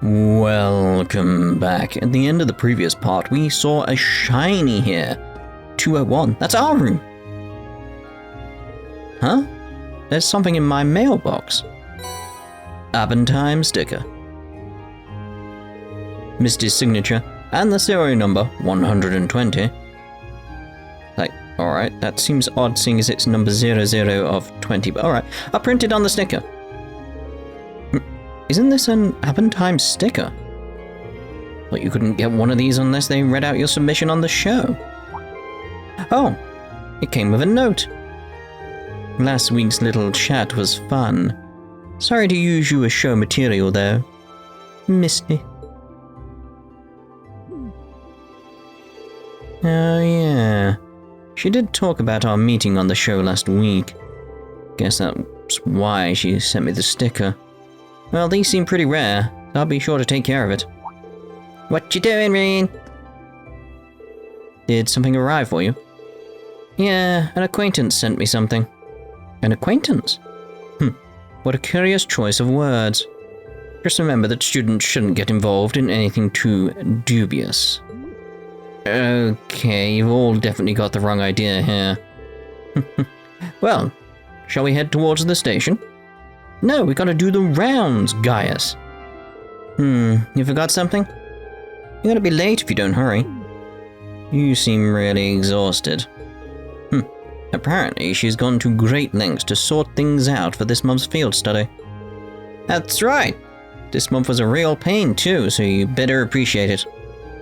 Welcome back. At the end of the previous part, we saw a shiny here. 201. That's our room. Huh? There's something in my mailbox. Abentime sticker. Misty's signature and the serial number 120. Like, alright, that seems odd seeing as it's number 00 of 20, but alright. I printed on the sticker. Isn't this an Abentime sticker? But you couldn't get one of these unless they read out your submission on the show. Oh, it came with a note. Last week's little chat was fun. Sorry to use you as show material though. Misty. Oh yeah. She did talk about our meeting on the show last week. Guess that's why she sent me the sticker. Well, these seem pretty rare, so I'll be sure to take care of it. What you doing, Reen? Did something arrive for you? Yeah, an acquaintance sent me something. An acquaintance? What a curious choice of words. Just remember that students shouldn't get involved in anything too dubious. Okay, you've all definitely got the wrong idea here. Well, shall we head towards the station? No, we gotta do the rounds, Gaius. You forgot something? You're gonna be late if you don't hurry. You seem really exhausted. Apparently, she's gone to great lengths to sort things out for this month's field study. That's right. This month was a real pain too, so you better appreciate it.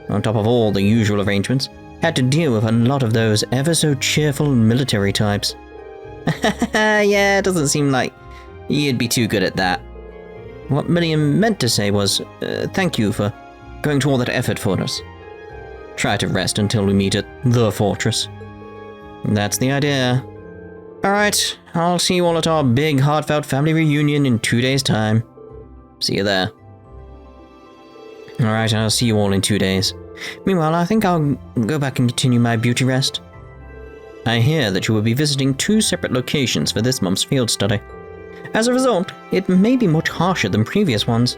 On top of all the usual arrangements, had to deal with a lot of those ever so cheerful military types. Yeah, it doesn't seem like you'd be too good at that. What Milliam meant to say was, thank you for going to all that effort for us. Try to rest until we meet at the fortress. That's the idea. Alright, I'll see you all at our big heartfelt family reunion in 2 days' time. See you there. Alright, I'll see you all in 2 days. Meanwhile, I think I'll go back and continue my beauty rest. I hear that you will be visiting 2 separate locations for this month's field study. As a result, it may be much harsher than previous ones.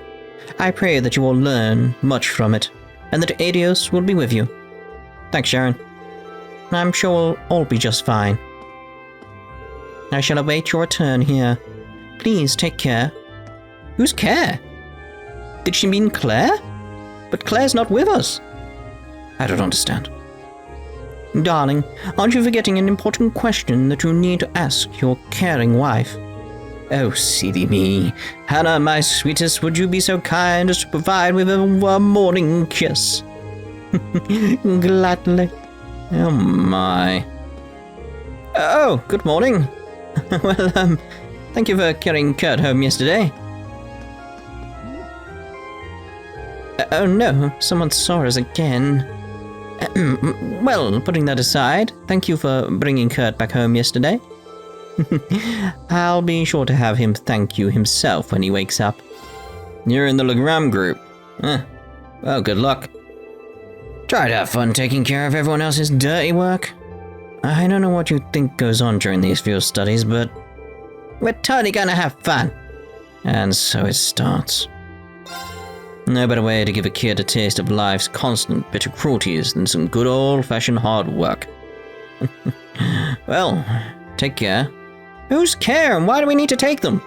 I pray that you will learn much from it, and that Adios will be with you. Thanks, Sharon. I'm sure we'll all be just fine. I shall await your return here. Please take care. Who's Care? Did she mean Claire? But Claire's not with us. I don't understand. Darling, aren't you forgetting an important question that you need to ask your caring wife? Oh, silly me. Hannah, my sweetest, would you be so kind as to provide me with a morning kiss? Gladly. Oh my. Oh, good morning. Well, thank you for carrying Kurt home yesterday. Oh no, someone saw us again. Well, putting that aside, thank you for bringing Kurt back home yesterday. I'll be sure to have him thank you himself when he wakes up. You're in the Legram group. Well, good luck. Try to have fun taking care of everyone else's dirty work. I don't know what you think goes on during these field studies, but we're totally gonna have fun. And so it starts. No better way to give a kid a taste of life's constant bitter cruelties than some good old-fashioned hard work. Well, take care. Who's Care and why do we need to take them?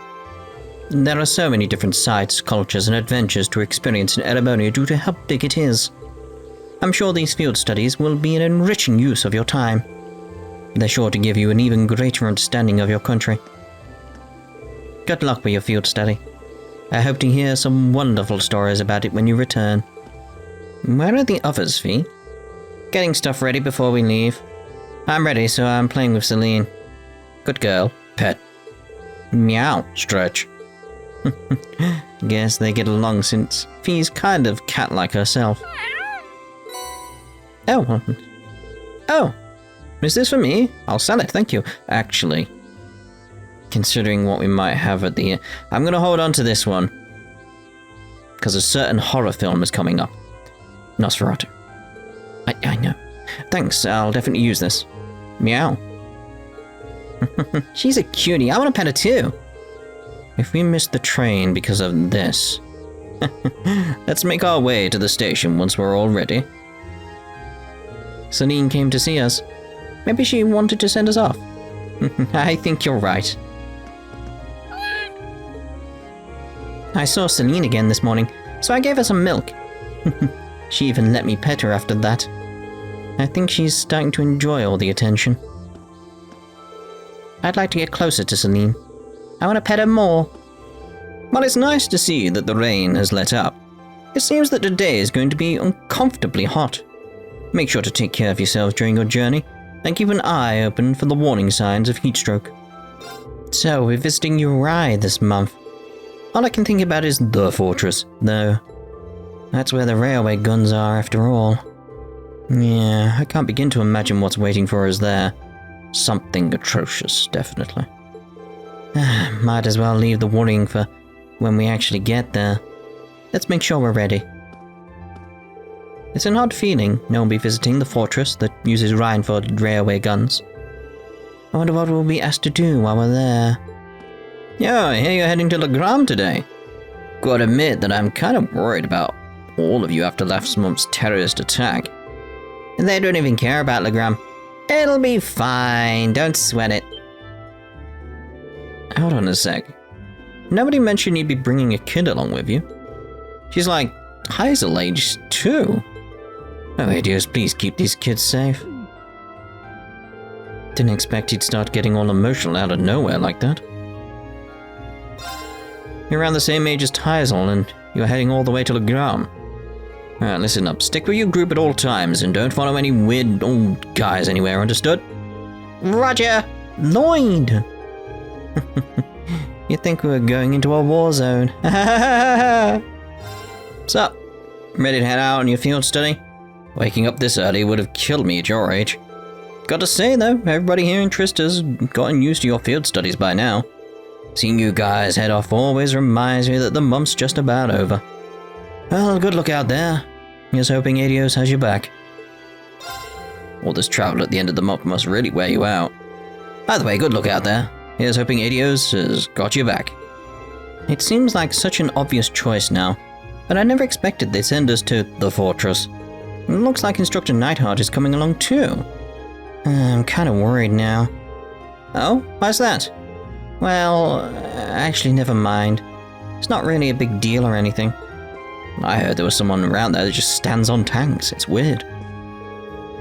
There are so many different sights, cultures, and adventures to experience in Erebonia due to how big it is. I'm sure these field studies will be an enriching use of your time. They're sure to give you an even greater understanding of your country. Good luck with your field study. I hope to hear some wonderful stories about it when you return. Where are the others, Fee? Getting stuff ready before we leave. I'm ready, so I'm playing with Celine. Good girl. Pet. Meow. Stretch. Guess they get along since Fee's kind of cat-like herself. Oh. Is this for me? I'll sell it, thank you. Actually, considering what we might have at the end, I'm gonna hold on to this one. Because a certain horror film is coming up. Nosferatu. I know. Thanks, I'll definitely use this. Meow. She's a cutie, I want to pet her too. If we miss the train because of this, Let's make our way to the station once we're all ready. Celine came to see us. Maybe she wanted to send us off. I think you're right. I saw Celine again this morning, so I gave her some milk. She even let me pet her after that. I think she's starting to enjoy all the attention. I'd like to get closer to Celine. I want to pet her more. Well, it's nice to see that the rain has let up. It seems that today is going to be uncomfortably hot. Make sure to take care of yourselves during your journey, and keep an eye open for the warning signs of heat stroke. So, we're visiting Uri this month. All I can think about is the fortress, though. That's where the railway guns are, after all. Yeah, I can't begin to imagine what's waiting for us there. Something atrocious, definitely. Might as well leave the worrying for when we actually get there. Let's make sure we're ready. It's an odd feeling, no one be visiting the fortress that uses Rhineford railway guns. I wonder what we'll be asked to do while we're there. Yo, I hear you're heading to Legram today. Gotta admit that I'm kind of worried about all of you after last month's terrorist attack. They don't even care about Legram. It'll be fine, don't sweat it. Hold on a sec. Nobody mentioned you'd be bringing a kid along with you. She's like Hazel age too. Oh, idiots, please keep these kids safe. Didn't expect he'd start getting all emotional out of nowhere like that. You're around the same age as Hazel, and you're heading all the way to Legram. Alright, listen up. Stick with your group at all times, and don't follow any weird old guys anywhere, understood? Roger! Lloyd! You think we were going into a war zone? So, ready to head out on your field study? Waking up this early would have killed me at your age. Got to say though, everybody here in Trista's gotten used to your field studies by now. Seeing you guys head off always reminds me that the month's just about over. Well, good luck out there. Here's hoping Adios has your back. All this travel at the end of the month must really wear you out. By the way, good luck out there. Here's hoping Adios has got your back. It seems like such an obvious choice now, but I never expected they'd send us to the fortress. It looks like Instructor Nightheart is coming along too. I'm kind of worried now. Oh, why's that? Well, actually never mind. It's not really a big deal or anything. I heard there was someone around there that just stands on tanks. It's weird.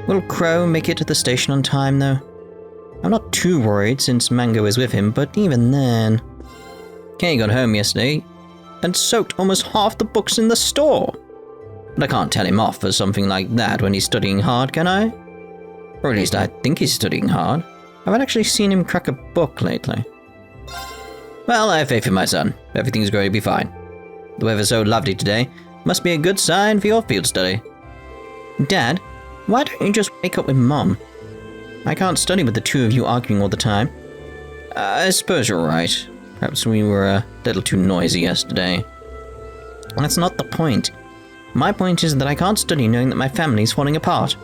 Will Crow make it to the station on time though? I'm not too worried since Mango is with him, but even then... Kenny got home yesterday and soaked almost half the books in the store. But I can't tell him off for something like that when he's studying hard, can I? Or at least I think he's studying hard. I haven't actually seen him crack a book lately. Well, I have faith in my son. Everything's going to be fine. The weather's so lovely today. Must be a good sign for your field study. Dad, why don't you just wake up with Mom? I can't study with the two of you arguing all the time. I suppose you're right. Perhaps we were a little too noisy yesterday. That's not the point. My point is that I can't study knowing that my family's falling apart.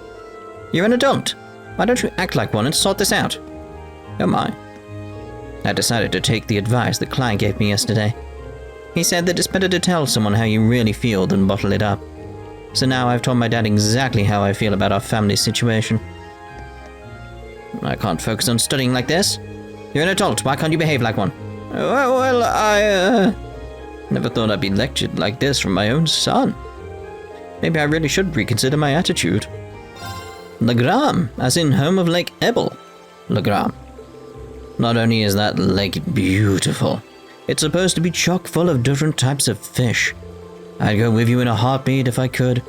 You're an adult. Why don't you act like one and sort this out? Oh my. I decided to take the advice that Clyde gave me yesterday. He said that it's better to tell someone how you really feel than bottle it up. So now I've told my dad exactly how I feel about our family situation. I can't focus on studying like this. You're an adult, why can't you behave like one? Well, I never thought I'd be lectured like this from my own son. Maybe I really should reconsider my attitude. Legram, as in home of Lake Ebel. Legram. Not only is that lake beautiful, it's supposed to be chock full of different types of fish. I'd go with you in a heartbeat if I could.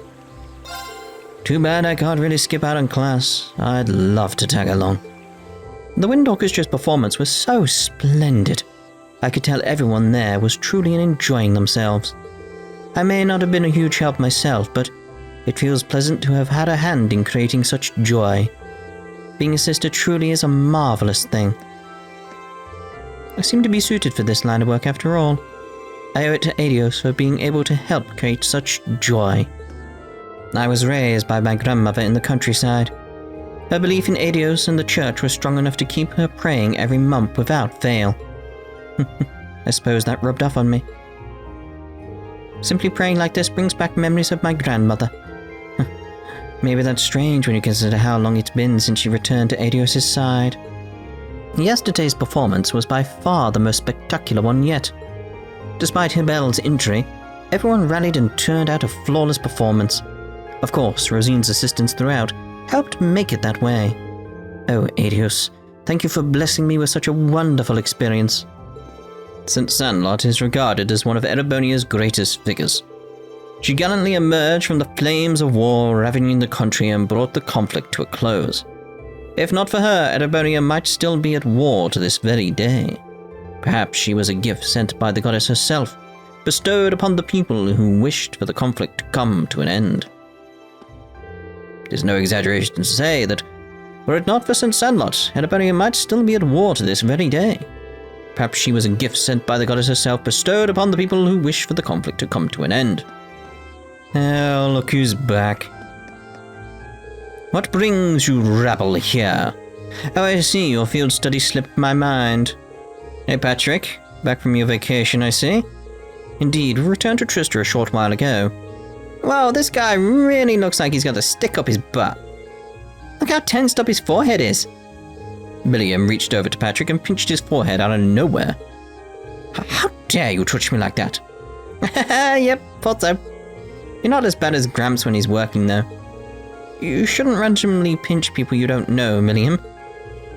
Too bad I can't really skip out on class. I'd love to tag along. The Wind Orchestra's performance was so splendid. I could tell everyone there was truly enjoying themselves. I may not have been a huge help myself, but it feels pleasant to have had a hand in creating such joy. Being a sister truly is a marvelous thing. I seem to be suited for this line of work after all. I owe it to Adios for being able to help create such joy. I was raised by my grandmother in the countryside. Her belief in Adios and the church was strong enough to keep her praying every month without fail. I suppose that rubbed off on me. Simply praying like this brings back memories of my grandmother. Maybe that's strange when you consider how long it's been since she returned to Adios' side. Yesterday's performance was by far the most spectacular one yet. Despite Hibel's injury, everyone rallied and turned out a flawless performance. Of course, Rosine's assistance throughout helped make it that way. Oh, Adios, thank you for blessing me with such a wonderful experience. St. Sandlot is regarded as one of Erebonia's greatest figures. She gallantly emerged from the flames of war ravaging the country and brought the conflict to a close. If not for her, Erebonia might still be at war to this very day. Perhaps she was a gift sent by the goddess herself, bestowed upon the people who wished for the conflict to come to an end. It is no exaggeration to say that, were it not for St. Sandlot, Erebonia might still be at war to this very day. Perhaps she was a gift sent by the goddess herself, bestowed upon the people who wished for the conflict to come to an end. Oh, look who's back. What brings you rabble here? Oh, I see, your field study slipped my mind. Hey, Patrick, back from your vacation, I see. Indeed, we returned to Trista a short while ago. Wow, this guy really looks like he's got a stick up his butt. Look how tensed up his forehead is. William reached over to Patrick and pinched his forehead out of nowhere. How dare you touch me like that? Yep, thought so. You're not as bad as Gramps when he's working, though. You shouldn't randomly pinch people you don't know, William.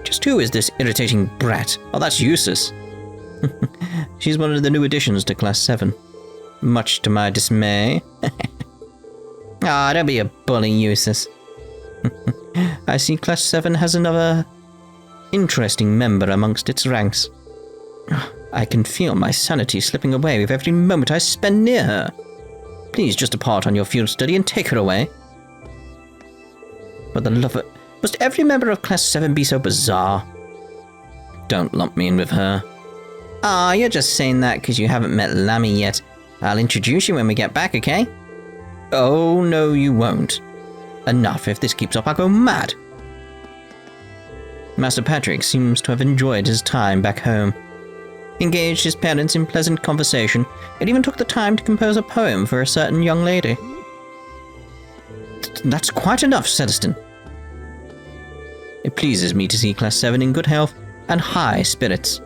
Just who is this irritating brat? Oh, that's Eustace. She's one of the new additions to Class 7. Much to my dismay. Ah, don't be a bully, Eustace. I see Class 7 has another interesting member amongst its ranks. I can feel my sanity slipping away with every moment I spend near her. Please just depart on your field study and take her away. For the love of... Must every member of Class 7 be so bizarre? Don't lump me in with her. Ah, you're just saying that because you haven't met Lammy yet. I'll introduce you when we get back, okay? Oh, no you won't. Enough, if this keeps up I'll go mad. Master Patrick seems to have enjoyed his time back home. He engaged his parents in pleasant conversation, and even took the time to compose a poem for a certain young lady. That's quite enough, Celestin. It pleases me to see Class 7 in good health and high spirits.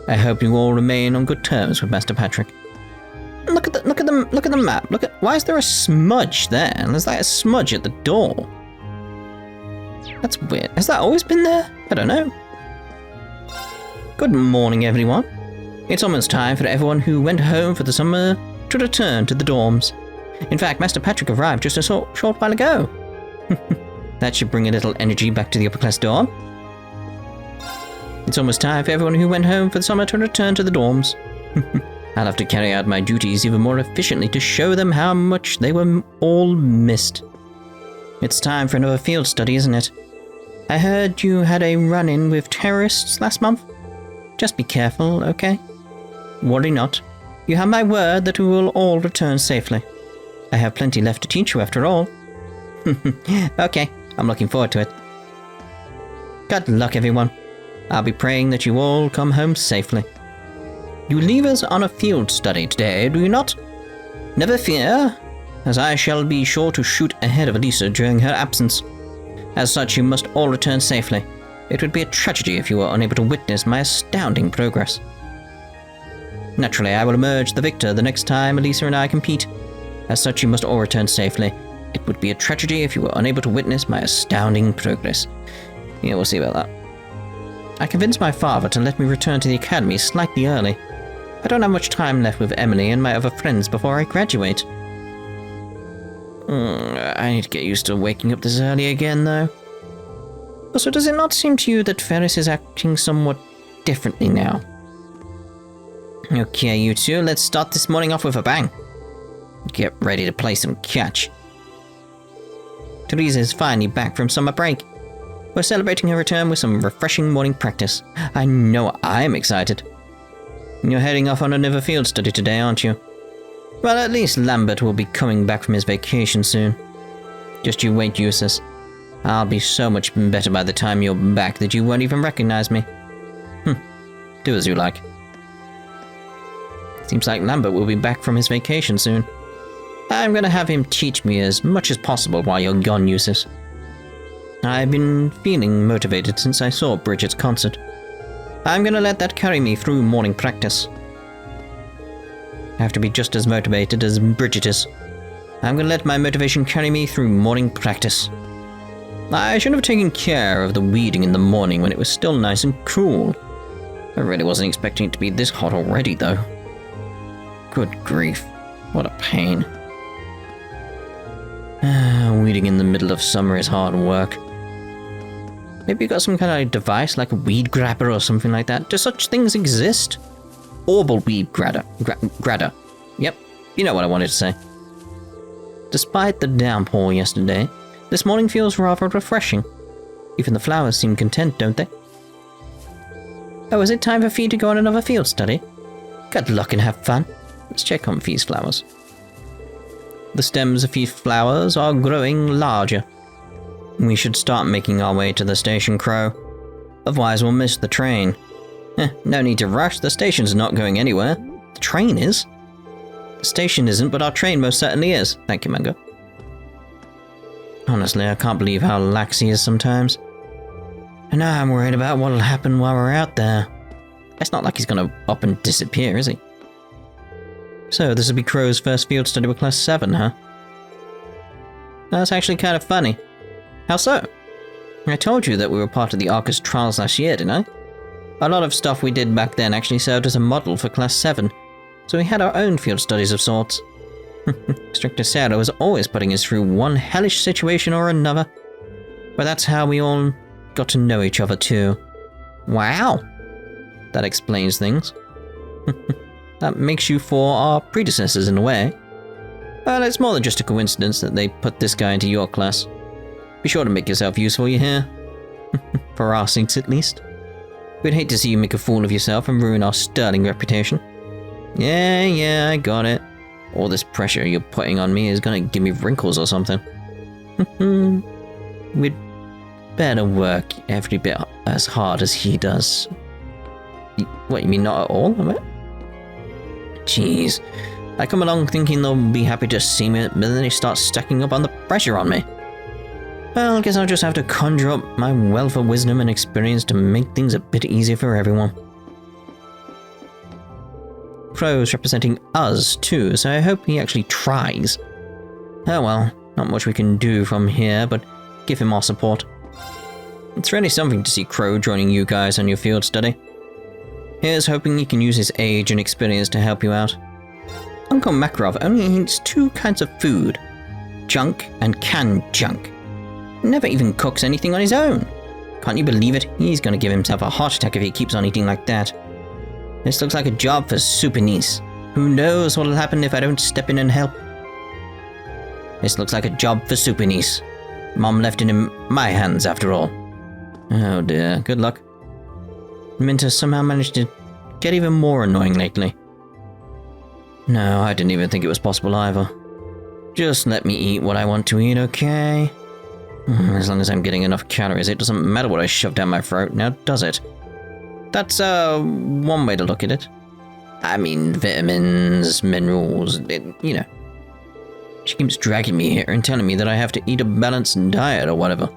I hope you all remain on good terms with Master Patrick. Look at the map. Why is there a smudge there? And there's like a smudge at the door. That's weird. Has that always been there? I don't know. Good morning, everyone. It's almost time for everyone who went home for the summer to return to the dorms. In fact, Master Patrick arrived just a short while ago. That should bring a little energy back to the upper class dorm. It's almost time for everyone who went home for the summer to return to the dorms. I'll have to carry out my duties even more efficiently to show them how much they were all missed. It's time for another field study, isn't it? I heard you had a run-in with terrorists last month. Just be careful, okay? Worry not. You have my word that we will all return safely. I have plenty left to teach you after all. Okay, I'm looking forward to it. Good luck, everyone. I'll be praying that you all come home safely. You leave us on a field study today, do you not? Never fear, as I shall be sure to shoot ahead of Elisa during her absence. As such, you must all return safely. It would be a tragedy if you were unable to witness my astounding progress. Naturally, I will emerge the victor the next time Elisa and I compete. As such, you must all return safely. It would be a tragedy if you were unable to witness my astounding progress. Yeah, we'll see about that. I convinced my father to let me return to the academy slightly early. I don't have much time left with Emily and my other friends before I graduate. I need to get used to waking up this early again, though. Also, does it not seem to you that Ferris is acting somewhat differently now? Okay, you two, let's start this morning off with a bang. Get ready to play some catch. Teresa is finally back from summer break. We're celebrating her return with some refreshing morning practice. I know I'm excited. You're heading off on another field study today, aren't you? Well, at least Lambert will be coming back from his vacation soon. Just you wait, Eustace. I'll be so much better by the time you're back that you won't even recognize me. Do as you like. Seems like Lambert will be back from his vacation soon. I'm gonna have him teach me as much as possible while you're gone, Eustace. I've been feeling motivated since I saw Bridget's concert. I'm gonna let that carry me through morning practice. I have to be just as motivated as Bridget is. I'm gonna let my motivation carry me through morning practice. I should have taken care of the weeding in the morning when it was still nice and cool. I really wasn't expecting it to be this hot already, though. Good grief, what a pain. Weeding in the middle of summer is hard work. Maybe you got some kind of device like a weed grabber or something like that. Do such things exist? Orbital weed grabber. Yep, you know what I wanted to say. Despite the downpour yesterday, this morning feels rather refreshing. Even the flowers seem content, don't they? Oh, is it time for Fee to go on another field study? Good luck and have fun. Let's check on Fee's flowers. The stems of Fee's flowers are growing larger. We should start making our way to the station, Crow. Otherwise we'll miss the train. No need to rush, the station's not going anywhere. The train is. The station isn't, but our train most certainly is. Thank you, Mango. Honestly, I can't believe how lax he is sometimes. And now I'm worried about what'll happen while we're out there. It's not like he's gonna up and disappear, is he? So, this will be Crow's first field study with Class 7, huh? That's actually kind of funny. How so? I told you that we were part of the Arcus trials last year, didn't I? A lot of stuff we did back then actually served as a model for Class 7, so we had our own field studies of sorts. Stricter Sarah was always putting us through one hellish situation or another. But that's how we all got to know each other too. Wow! That explains things. That makes you for our predecessors in a way. Well, it's more than just a coincidence that they put this guy into your class. Be sure to make yourself useful, you hear? For our sakes, at least. We'd hate to see you make a fool of yourself and ruin our sterling reputation. Yeah, I got it. All this pressure you're putting on me is gonna give me wrinkles or something. We'd better work every bit as hard as he does. What, you mean not at all? Jeez. I come along thinking they'll be happy to see me, but then they start stacking up on the pressure on me. Well, I guess I'll just have to conjure up my wealth of wisdom and experience to make things a bit easier for everyone. Crow's representing us too, so I hope he actually tries. Oh well, not much we can do from here, but give him our support. It's really something to see Crow joining you guys on your field study. Here's hoping he can use his age and experience to help you out. Uncle Makarov only eats 2 kinds of food. Junk and canned junk. Never even cooks anything on his own. Can't you believe it? He's gonna give himself a heart attack if he keeps on eating like that. This looks like a job for Super Niece. Who knows what'll happen if I don't step in and help? This looks like a job for Super Niece. Mom left it in my hands after all. Oh dear, good luck. Minta somehow managed to get even more annoying lately. No, I didn't even think it was possible either. Just let me eat what I want to eat, okay? As long as I'm getting enough calories, it doesn't matter what I shove down my throat, now does it? That's, one way to look at it. I mean, vitamins, minerals, you know. She keeps dragging me here and telling me that I have to eat a balanced diet or whatever.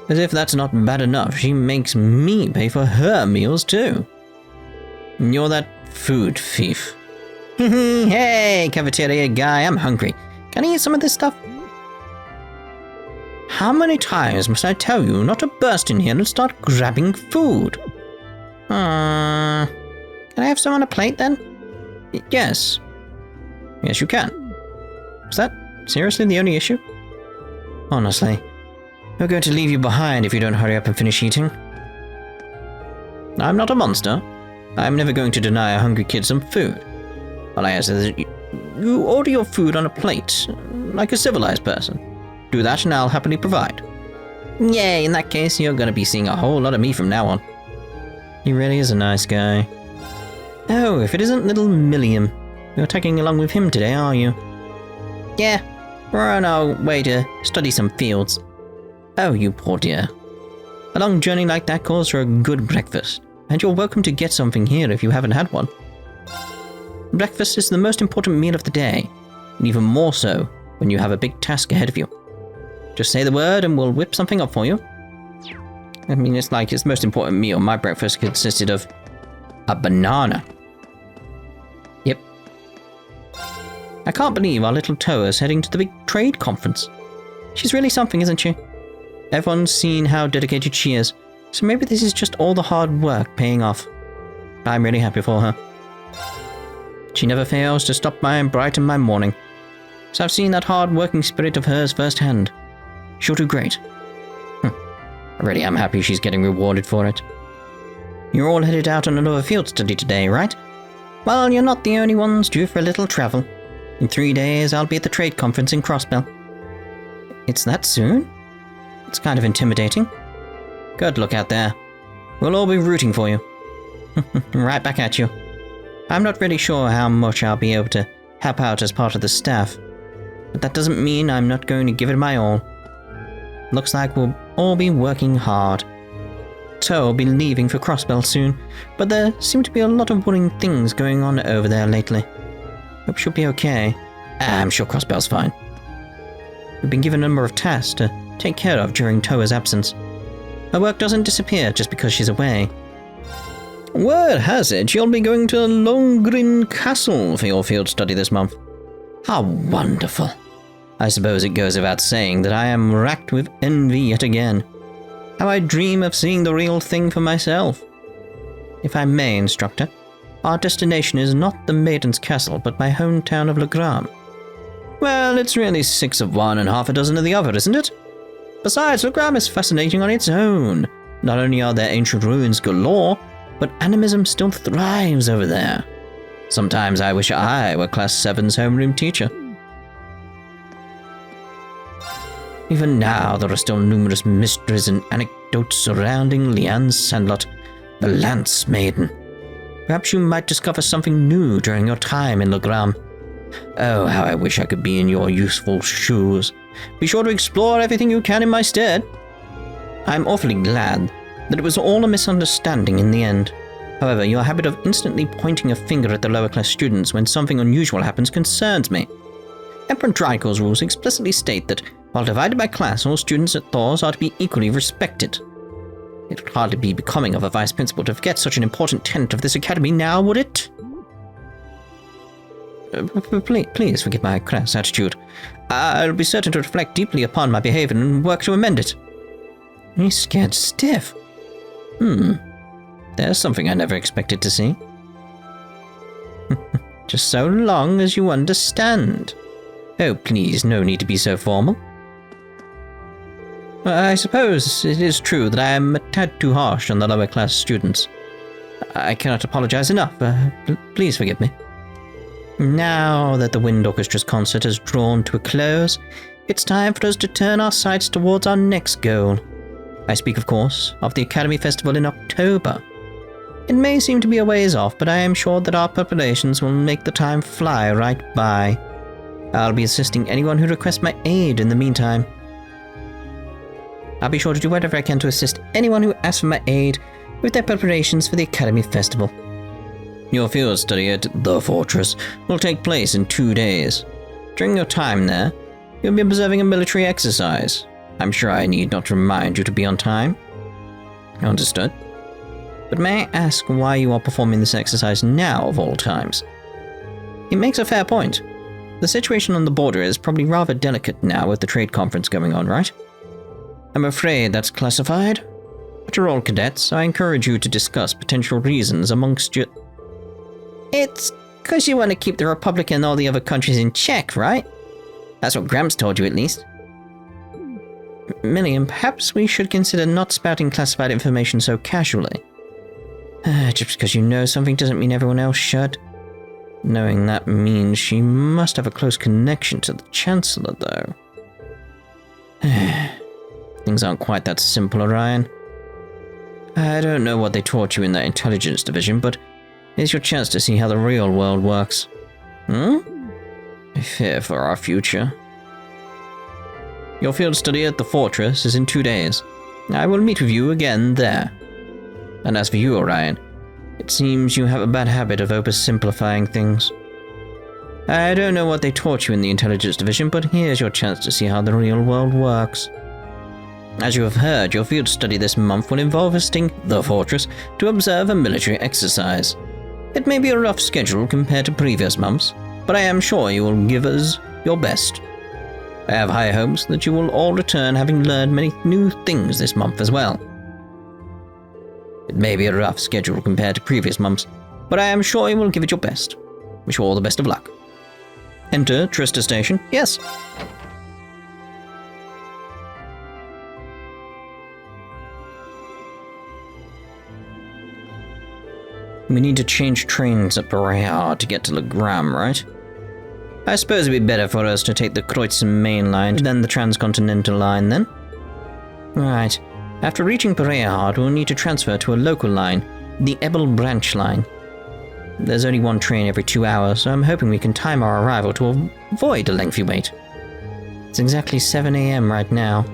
As if that's not bad enough, she makes me pay for her meals too. You're that food thief. Hey, cafeteria guy, I'm hungry. Can I eat some of this stuff? How many times must I tell you not to burst in here and start grabbing food? Can I have some on a plate then? Yes. Yes, you can. Is that seriously the only issue? Honestly, we're going to leave you behind if you don't hurry up and finish eating. I'm not a monster. I'm never going to deny a hungry kid some food. All I ask is that you order your food on a plate, like a civilized person. Do that and I'll happily provide. Yay, in that case, you're going to be seeing a whole lot of me from now on. He really is a nice guy. Oh, if it isn't little Milliam. You're tagging along with him today, are you? Yeah, we're on our way to study some fields. Oh, you poor dear. A long journey like that calls for a good breakfast, and you're welcome to get something here if you haven't had one. Breakfast is the most important meal of the day. and even more so when you have a big task ahead of you. Just say the word and we'll whip something up for you. I mean, it's like its most important meal. My breakfast consisted of a banana. Yep. I can't believe our little Toa's heading to the big trade conference. She's really something, isn't she? Everyone's seen how dedicated she is, so maybe this is just all the hard work paying off. I'm really happy for her. She never fails to stop by and brighten my morning, so I've seen that hard-working spirit of hers firsthand. She'll do great. I really am happy she's getting rewarded for it. You're all headed out on another field study today, right? Well, you're not the only ones due for a little travel. In 3 days, I'll be at the trade conference in Crossbell. It's that soon? It's kind of intimidating. Good luck out there. We'll all be rooting for you. Right back at you. I'm not really sure how much I'll be able to help out as part of the staff, but that doesn't mean I'm not going to give it my all. Looks like we'll all be working hard. So I'll be leaving for Crossbell soon, but there seem to be a lot of worrying things going on over there lately. Hope she'll be okay. I'm sure Crossbell's fine. We've been given a number of tasks to take care of during Toa's absence. Her work doesn't disappear just because she's away. Word has it you'll be going to Longrin Castle for your field study this month. How wonderful. I suppose it goes without saying that I am racked with envy yet again. How I dream of seeing the real thing for myself. If I may, instructor, our destination is not the Maiden's Castle, but my hometown of Legram. Well, it's really 6 of one and half a dozen of the other, isn't it? Besides, Legram is fascinating on its own. Not only are there ancient ruins galore, but animism still thrives over there. Sometimes I wish I were Class VII's homeroom teacher. Even now, there are still numerous mysteries and anecdotes surrounding Leanne Sandlot, the Lance Maiden. Perhaps you might discover something new during your time in Legram. Oh, how I wish I could be in your useful shoes. Be sure to explore everything you can in my stead. I'm awfully glad that it was all a misunderstanding in the end. However, your habit of instantly pointing a finger at the lower class students when something unusual happens concerns me. Emperor Draco's rules explicitly state that, while divided by class, all students at Thors are to be equally respected. It would hardly be becoming of a vice principal to forget such an important tenet of this academy now, would it? Please forgive my crass attitude. I'll be certain to reflect deeply upon my behavior and work to amend it. He's scared stiff. There's something I never expected to see. Just so long as you understand. Oh, please, no need to be so formal. I suppose it is true that I am a tad too harsh on the lower class students. I cannot apologize enough. Please forgive me. Now that the Wind Orchestra's concert has drawn to a close, it's time for us to turn our sights towards our next goal. I speak, of course, of the Academy Festival in October. It may seem to be a ways off, but I am sure that our preparations will make the time fly right by. I'll be assisting anyone who requests my aid in the meantime. I'll be sure to do whatever I can to assist anyone who asks for my aid with their preparations for the Academy Festival. Your field study at the Fortress will take place in 2 days. During your time there, you'll be observing a military exercise. I'm sure I need not remind you to be on time. Understood. But may I ask why you are performing this exercise now of all times? It makes a fair point. The situation on the border is probably rather delicate now with the trade conference going on, right? I'm afraid that's classified. But you're all cadets, so I encourage you to discuss potential reasons amongst your... It's 'cause you want to keep the Republic and all the other countries in check, right? That's what Gramps told you, at least. Milliam, perhaps we should consider not spouting classified information so casually. Just because you know something doesn't mean everyone else should. Knowing that means she must have a close connection to the Chancellor, though. Things aren't quite that simple, Orion. I don't know what they taught you in that intelligence division, but here's your chance to see how the real world works. I fear for our future. Your field study at the Fortress is in 2 days. I will meet with you again there. And as for you, Orion, it seems you have a bad habit of oversimplifying things. I don't know what they taught you in the intelligence division, but here's your chance to see how the real world works. As you have heard, your field study this month will involve visiting the fortress to observe a military exercise. It may be a rough schedule compared to previous months, but I am sure you will give us your best. I have high hopes that you will all return having learned many new things this month as well. It may be a rough schedule compared to previous months, but I am sure you will give it your best. Wish you all the best of luck. Enter Trista Station. Yes. We need to change trains at Erebonia to get to Legram, right? I suppose it'd be better for us to take the Kreutzer main line than the transcontinental line then. Right. After reaching Erebonia, we'll need to transfer to a local line, the Ebel branch line. There's only one train every 2 hours, so I'm hoping we can time our arrival to avoid a lengthy wait. It's exactly 7 AM right now.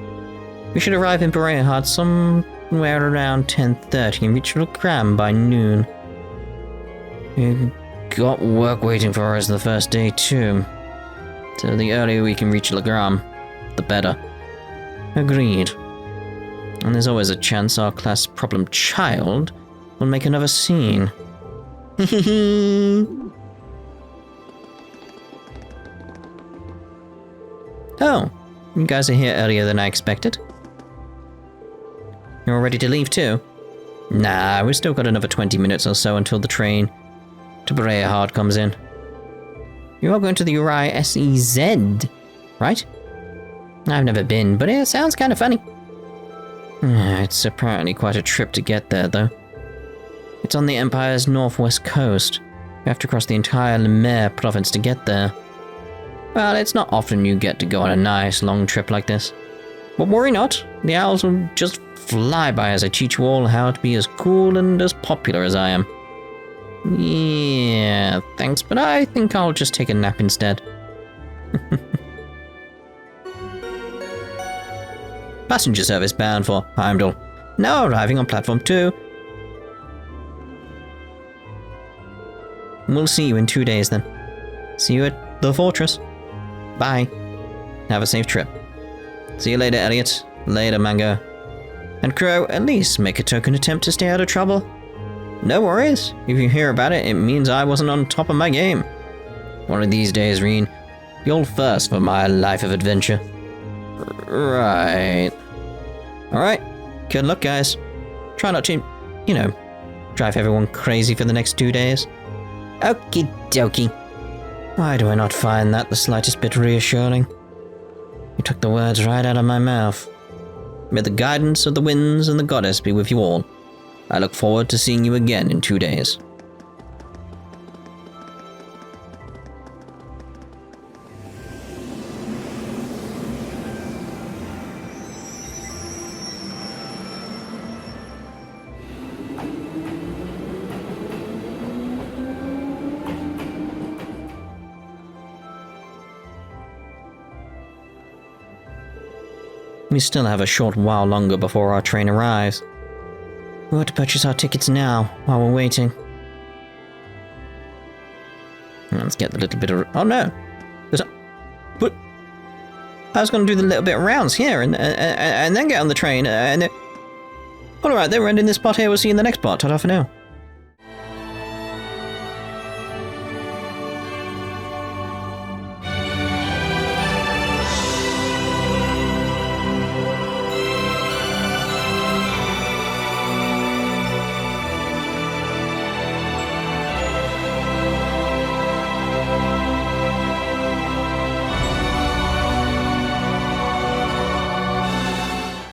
We should arrive in Erebonia somewhere around 10:30 and reach Legram by noon. We've got work waiting for us the first day too. So the earlier we can reach Legram, the better. Agreed. And there's always a chance our class problem child will make another scene. Oh, you guys are here earlier than I expected. You're all ready to leave too? Nah, we've still got another 20 minutes or so until the train to Erebonia comes in. You're all going to the Uri SEZ, right? I've never been, but it sounds kind of funny. It's apparently quite a trip to get there, though. It's on the Empire's northwest coast. You have to cross the entire Lemare province to get there. Well, it's not often you get to go on a nice long trip like this. But worry not, the owls will just fly by as I teach you all how to be as cool and as popular as I am. Yeah, thanks, but I think I'll just take a nap instead. Passenger service bound for Heimdall. Now arriving on platform 2. We'll see you in 2 days then. See you at the fortress. Bye. Have a safe trip. See you later, Elliot. Later, Mango. And Crow, at least make a token attempt to stay out of trouble. No worries. If you hear about it, it means I wasn't on top of my game. One of these days, Reen, you'll thirst for my life of adventure. Right. Alright. Good luck, guys. Try not to, drive everyone crazy for the next 2 days. Okie dokie. Why do I not find that the slightest bit reassuring? You took the words right out of my mouth. May the guidance of the winds and the goddess be with you all. I look forward to seeing you again in 2 days. We still have a short while longer before our train arrives. We ought to purchase our tickets now, while we're waiting. Let's get the little bit of... Oh no! But... I was going to do the little bit of rounds here, and then get on the train, and... Alright, then we're ending this part here. We'll see you in the next part. Ta-da for now.